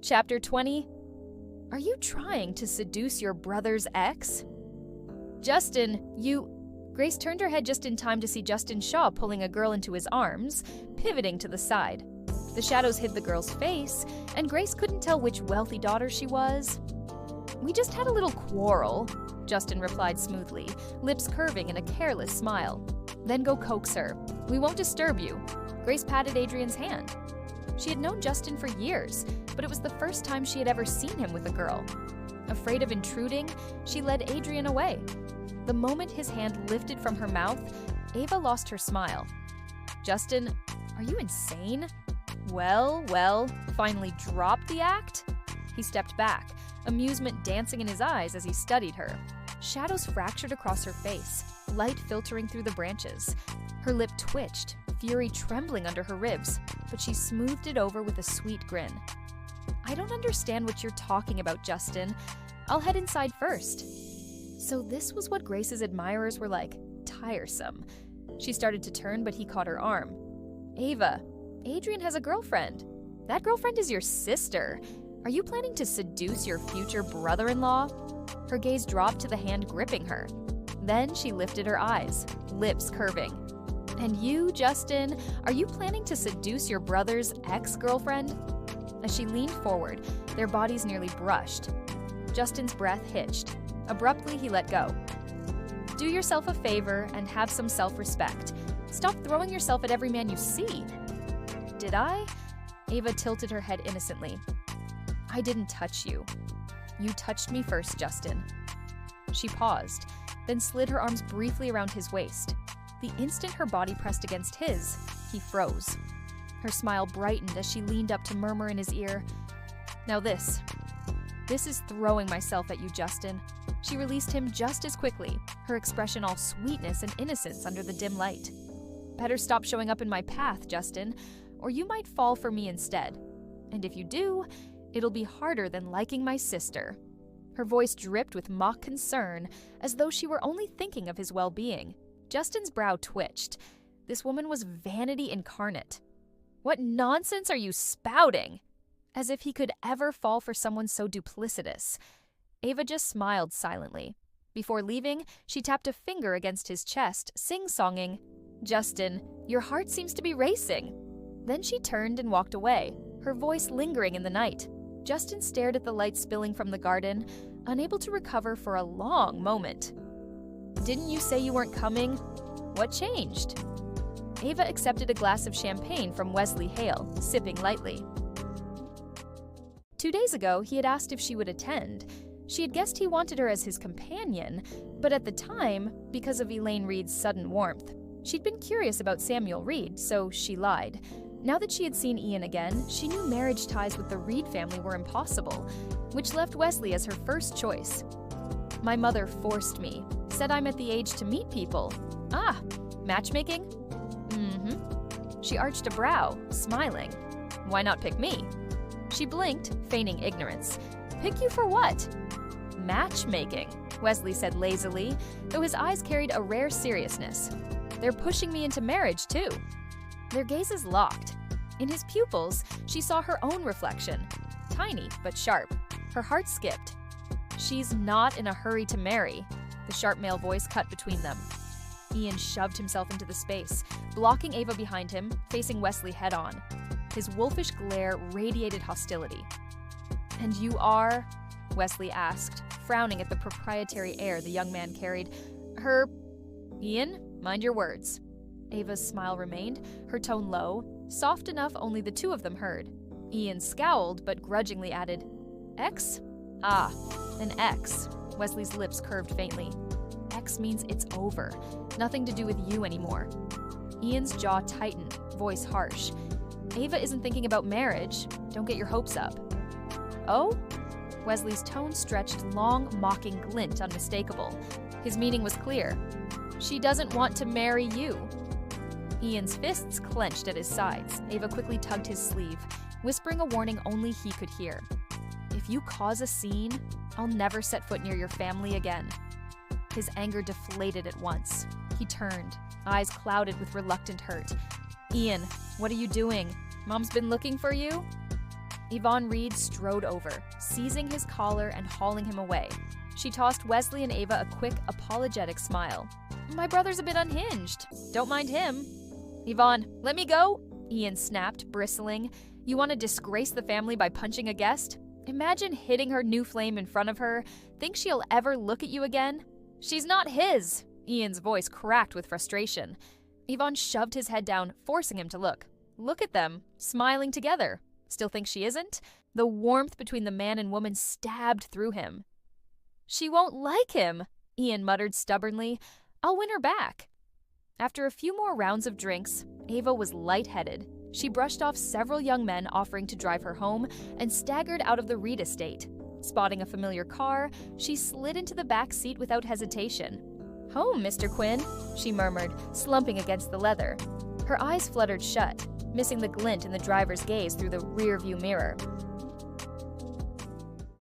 Chapter 20. Are you trying to seduce your brother's ex? Justin, Grace turned her head just in time to see Justin Shaw pulling a girl into his arms, pivoting to the side. The shadows hid the girl's face, and Grace couldn't tell which wealthy daughter she was. We just had a little quarrel, Justin replied smoothly, lips curving in a careless smile. Then go coax her. We won't disturb you. Grace patted Adrian's hand. She had known Justin for years, but it was the first time she had ever seen him with a girl. Afraid of intruding, she led Adrian away. The moment his hand lifted from her mouth, Ava lost her smile. Justin, are you insane? Well, finally dropped the act? He stepped back, amusement dancing in his eyes as he studied her. Shadows fractured across her face, light filtering through the branches. Her lip twitched, fury trembling under her ribs, but she smoothed it over with a sweet grin. I don't understand what you're talking about, Justin. I'll head inside first. So this was what Grace's admirers were like, tiresome. She started to turn, but he caught her arm. Ava, Adrian has a girlfriend. That girlfriend is your sister. Are you planning to seduce your future brother-in-law? Her gaze dropped to the hand gripping her. Then she lifted her eyes, lips curving. And you, Justin, are you planning to seduce your brother's ex-girlfriend? As she leaned forward, their bodies nearly brushed. Justin's breath hitched. Abruptly, he let go. Do yourself a favor and have some self-respect. Stop throwing yourself at every man you see. Did I? Ava tilted her head innocently. I didn't touch you. You touched me first, Justin. She paused, then slid her arms briefly around his waist. The instant her body pressed against his, he froze. Her smile brightened as she leaned up to murmur in his ear, Now this is throwing myself at you, Justin. She released him just as quickly, her expression all sweetness and innocence under the dim light. Better stop showing up in my path, Justin, or you might fall for me instead. And if you do, it'll be harder than liking my sister. Her voice dripped with mock concern, as though she were only thinking of his well-being. Justin's brow twitched. This woman was vanity incarnate. What nonsense are you spouting? As if he could ever fall for someone so duplicitous. Ava just smiled silently. Before leaving, she tapped a finger against his chest, sing-songing, Justin, your heart seems to be racing. Then she turned and walked away, her voice lingering in the night. Justin stared at the light spilling from the garden, unable to recover for a long moment. Didn't you say you weren't coming? What changed? Ava accepted a glass of champagne from Wesley Hale, sipping lightly. 2 days ago, he had asked if she would attend. She had guessed he wanted her as his companion, but at the time, because of Elaine Reed's sudden warmth, she'd been curious about Samuel Reed, so she lied. Now that she had seen Ian again, she knew marriage ties with the Reed family were impossible, which left Wesley as her first choice. My mother forced me, said I'm at the age to meet people. Ah, matchmaking? Mm-hmm. She arched a brow, smiling. Why not pick me? She blinked, feigning ignorance. Pick you for what? Matchmaking, Wesley said lazily, though his eyes carried a rare seriousness. They're pushing me into marriage, too. Their gazes locked. In his pupils, she saw her own reflection. Tiny, but sharp. Her heart skipped. She's not in a hurry to marry. The sharp male voice cut between them. Ian shoved himself into the space, blocking Ava behind him, facing Wesley head-on. His wolfish glare radiated hostility. And you are? Wesley asked, frowning at the proprietary air the young man carried. Ian, mind your words. Ava's smile remained, her tone low, soft enough only the two of them heard. Ian scowled, but grudgingly added, X? Ah, an X. Wesley's lips curved faintly. X means it's over. Nothing to do with you anymore. Ian's jaw tightened, voice harsh. Ava isn't thinking about marriage. Don't get your hopes up. Oh? Wesley's tone stretched long, mocking glint unmistakable. His meaning was clear. She doesn't want to marry you. Ian's fists clenched at his sides. Ava quickly tugged his sleeve, whispering a warning only he could hear. If you cause a scene, I'll never set foot near your family again. His anger deflated at once. He turned, eyes clouded with reluctant hurt. Ian, what are you doing? Mom's been looking for you? Yvonne Reed strode over, seizing his collar and hauling him away. She tossed Wesley and Ava a quick, apologetic smile. "My brother's a bit unhinged. Don't mind him." "Yvonne, let me go," Ian snapped, bristling. "You want to disgrace the family by punching a guest? Imagine hitting her new flame in front of her. Think she'll ever look at you again?" "She's not his!" Ian's voice cracked with frustration. Yvonne shoved his head down, forcing him to look. Look at them, smiling together. Still think she isn't? The warmth between the man and woman stabbed through him. "She won't like him," Ian muttered stubbornly. "I'll win her back." After a few more rounds of drinks, Ava was lightheaded. She brushed off several young men offering to drive her home and staggered out of the Reed estate. Spotting a familiar car, she slid into the back seat without hesitation. "Home, Mr. Quinn," she murmured, slumping against the leather. Her eyes fluttered shut, missing the glint in the driver's gaze through the rear-view mirror.